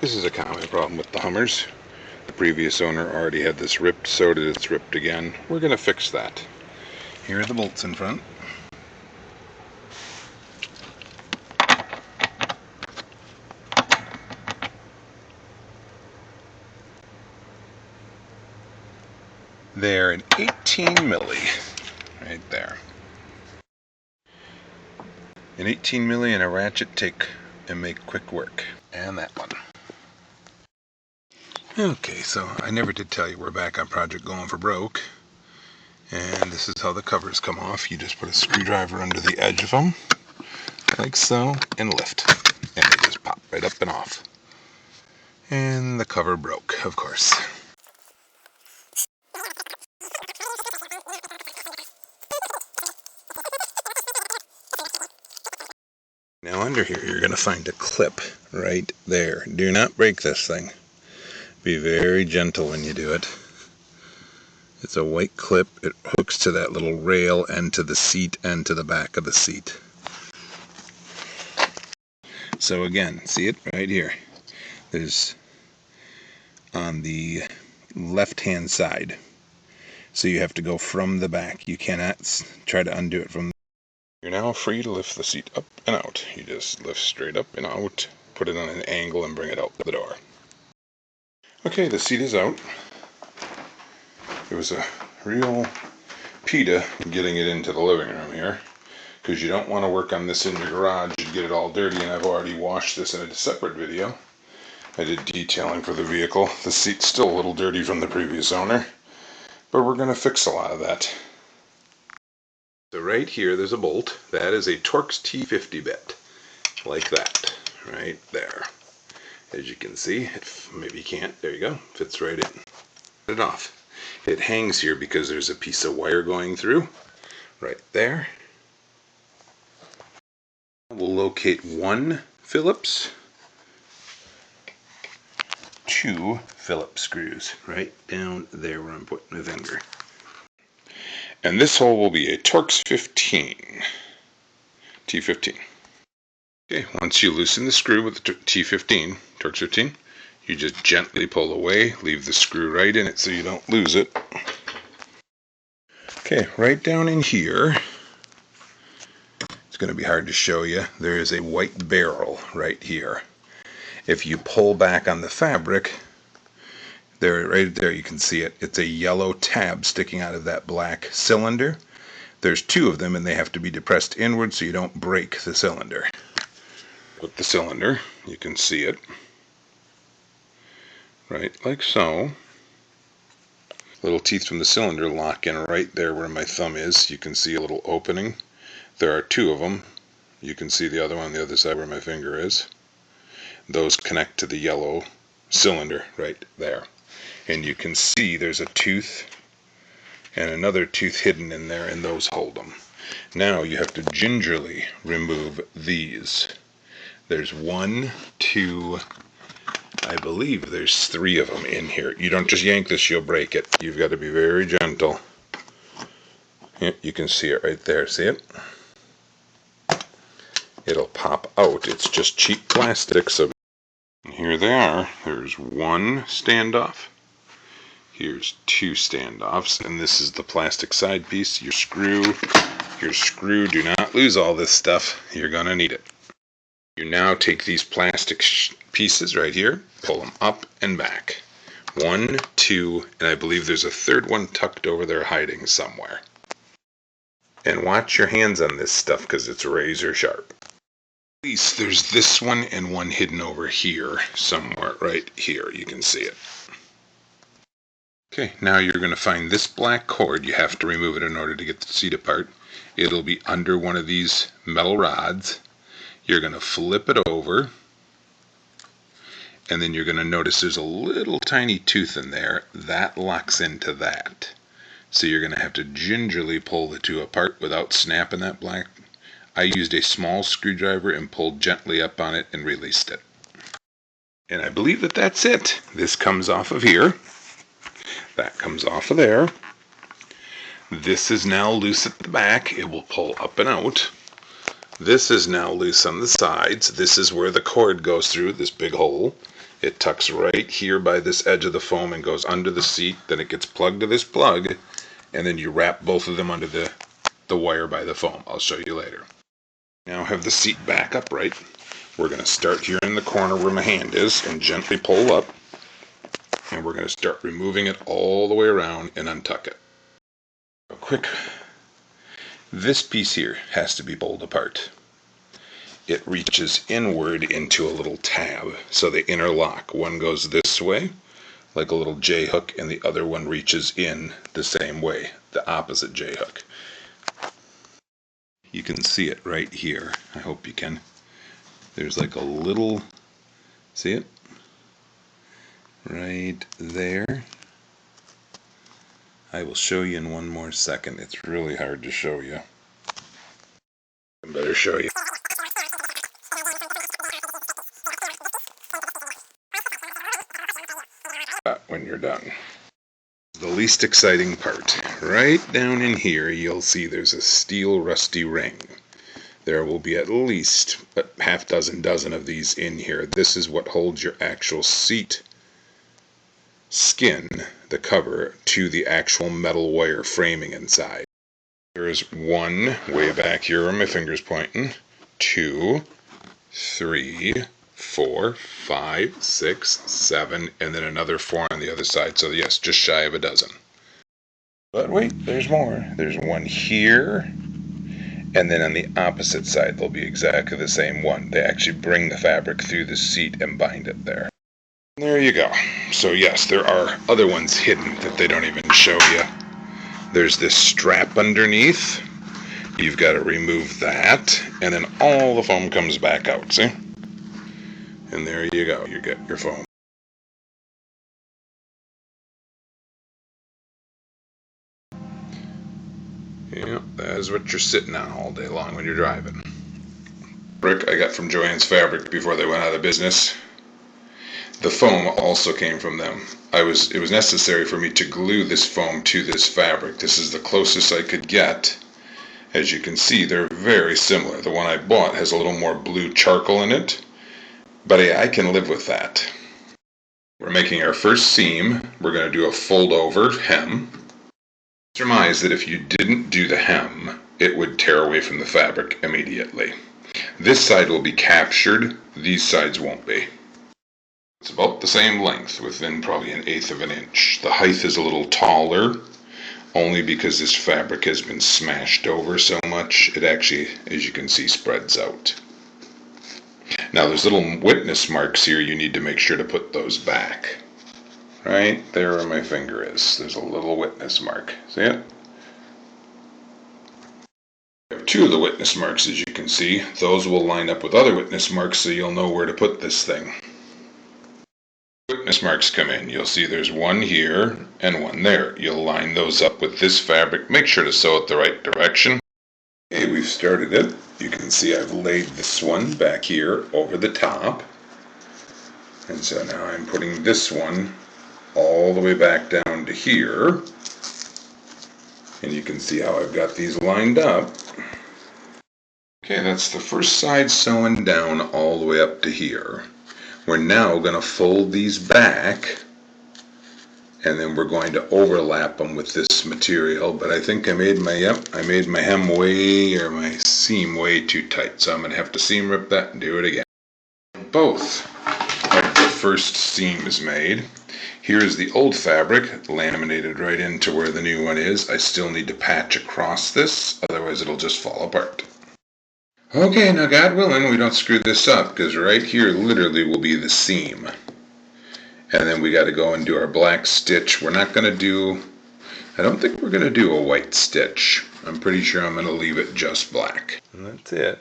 This is a common problem with the Hummers. The previous owner already had this ripped, so did it's ripped again. We're going to fix that. Here are the bolts in front. They're an 18 milli, right there. An 18 milli and a ratchet take and make quick work. And that one. Okay, so I never did tell you we're back on project going for broke. And this is how the covers come off. You just put a screwdriver under the edge of them, like so, and lift. And they just pop right up and off. And the cover broke, of course. Now under here you're going to find a clip right there. Do not break this thing. Be very gentle when you do it. It's a white clip. It hooks to that little rail and to the seat and to the back of the seat. So again, see it right here. There's on the left hand side. So you have to go from the back. You cannot try to undo it from the... You're now free to lift the seat up and out. You just lift straight up and out, put it on an angle and bring it out the door. Okay, the seat is out. It was a real PETA getting it into the living room here, because you don't want to work on this in your garage and get it all dirty, and I've already washed this in a separate video. I did detailing for the vehicle. The seat's still a little dirty from the previous owner, but we're going to fix a lot of that. So right here there's a bolt. That is a Torx T50 bit, like that, right there. As you can see, maybe you can't, there you go, fits right in. Put it off. It hangs here because there's a piece of wire going through, right there. We'll locate one Phillips, two Phillips screws, right down there where I'm putting my finger. And this hole will be a Torx 15, T15. Okay, once you loosen the screw with the T15, Torx 15, you just gently pull away, leave the screw right in it so you don't lose it. Okay, right down in here, it's going to be hard to show you, there is a white barrel right here. If you pull back on the fabric, there, right there you can see it, it's a yellow tab sticking out of that black cylinder. There's two of them and they have to be depressed inward so you don't break the cylinder. With the cylinder, you can see it, right like so. Little teeth from the cylinder lock in right there where my thumb is. You can see a little opening. There are two of them. You can see the other one on the other side where my finger is. Those connect to the yellow cylinder right there. And you can see there's a tooth and another tooth hidden in there, and those hold them. Now you have to gingerly remove these. There's one, two, I believe there's three of them in here. You don't just yank this, you'll break it. You've got to be very gentle. Yep, you can see it right there. See it? It'll pop out. It's just cheap plastic. So here they are. There's one standoff. Here's two standoffs. And this is the plastic side piece. Your screw. Do not lose all this stuff. You're going to need it. You now take these plastic pieces right here, pull them up and back. One, two, and I believe there's a third one tucked over there hiding somewhere. And watch your hands on this stuff because it's razor sharp. At least there's this one and one hidden over here somewhere, right here. You can see it. Okay, now you're going to find this black cord. You have to remove it in order to get the seat apart. It'll be under one of these metal rods. You're going to flip it over, and then you're going to notice there's a little tiny tooth in there. That locks into that. So you're going to have to gingerly pull the two apart without snapping that black. I used a small screwdriver and pulled gently up on it and released it. And I believe that that's it. This comes off of here. That comes off of there. This is now loose at the back. It will pull up and out This is now loose on the sides. This is where the cord goes through this big hole. It tucks right here by this edge of the foam and goes under the seat. Then it gets plugged to this plug, and then you wrap both of them under the wire by the foam. I'll show you later. Now have the seat back upright. We're going to start here in the corner where my hand is and gently pull up. And we're going to start removing it all the way around and untuck it. Real quick. This piece here has to be pulled apart. It reaches inward into a little tab, so they interlock. One goes this way, like a little J-hook, and the other one reaches in the same way, the opposite J-hook. You can see it right here. I hope you can. There's like a little, see it? Right there. I will show you in one more second. It's really hard to show you. I better show you. When you're done. The least exciting part. Right down in here you'll see there's a steel rusty ring. There will be at least a half dozen of these in here. This is what holds your actual seat skin, the cover, to the actual metal wire framing inside. There's one way back here where my finger's pointing, 2, 3, 4, 5, 6, 7, and then another 4 on the other side. So yes, just shy of a dozen. But wait, there's more. There's one here, and then on the opposite side there'll be exactly the same one. They actually bring the fabric through the seat and bind it there. There you go. So yes, there are other ones hidden that they don't even show you. There's this strap underneath. You've got to remove that, and then all the foam comes back out, see? And there you go, you get your foam. Yeah, that is what you're sitting on all day long when you're driving. Brick I got from Joann's Fabric before they went out of business. The foam also came from them. It was necessary for me to glue this foam to this fabric. This is the closest I could get. As you can see, they're very similar. The one I bought has a little more blue charcoal in it, but I can live with that. We're making our first seam. We're going to do a fold over hem. Surmise that if you didn't do the hem, it would tear away from the fabric immediately. This side will be captured, these sides won't be. It's about the same length, within probably 1/8 of an inch. The height is a little taller, only because this fabric has been smashed over so much, it actually, as you can see, spreads out. Now there's little witness marks here, you need to make sure to put those back. Right there where my finger is, there's a little witness mark. See it? I have 2 of the witness marks, as you can see. Those will line up with other witness marks so you'll know where to put this thing. Witness marks come in. You'll see there's one here and one there. You'll line those up with this fabric. Make sure to sew it the right direction. Okay, we've started it. You can see I've laid this one back here over the top. And so now I'm putting this one all the way back down to here. And you can see how I've got these lined up. Okay, that's the first side sewn down all the way up to here. We're now going to fold these back, and then we're going to overlap them with this material. But I think I made my hem or my seam way too tight, so I'm going to have to seam rip that and do it again. Both of the first seam is made. Here's the old fabric laminated right into where the new one is. I still need to patch across this, otherwise it'll just fall apart. Okay, now God willing, we don't screw this up, because right here literally will be the seam. And then we got to go and do our black stitch. We're not going to do, I don't think we're going to do a white stitch. I'm pretty sure I'm going to leave it just black. And that's it.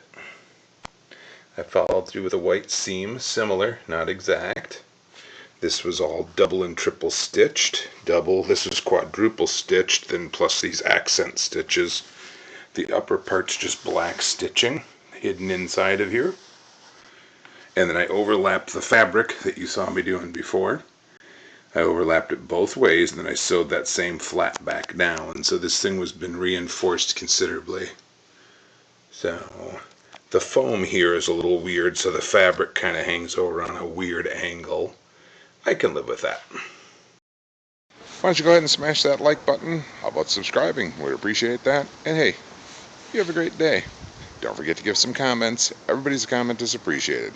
I followed through with a white seam, similar, not exact. This was all double and triple stitched. This was quadruple stitched, then plus these accent stitches. The upper part's just black stitching hidden inside of here. And then I overlapped the fabric that you saw me doing before. I overlapped it both ways, and then I sewed that same flat back down. So this thing has been reinforced considerably. So The foam here is a little weird, so the fabric kind of hangs over on a weird angle. I can live with that. Why don't you go ahead and smash that like button? How about subscribing? We'd appreciate that. And hey, you have a great day. Don't forget to give some comments. Everybody's comment is appreciated.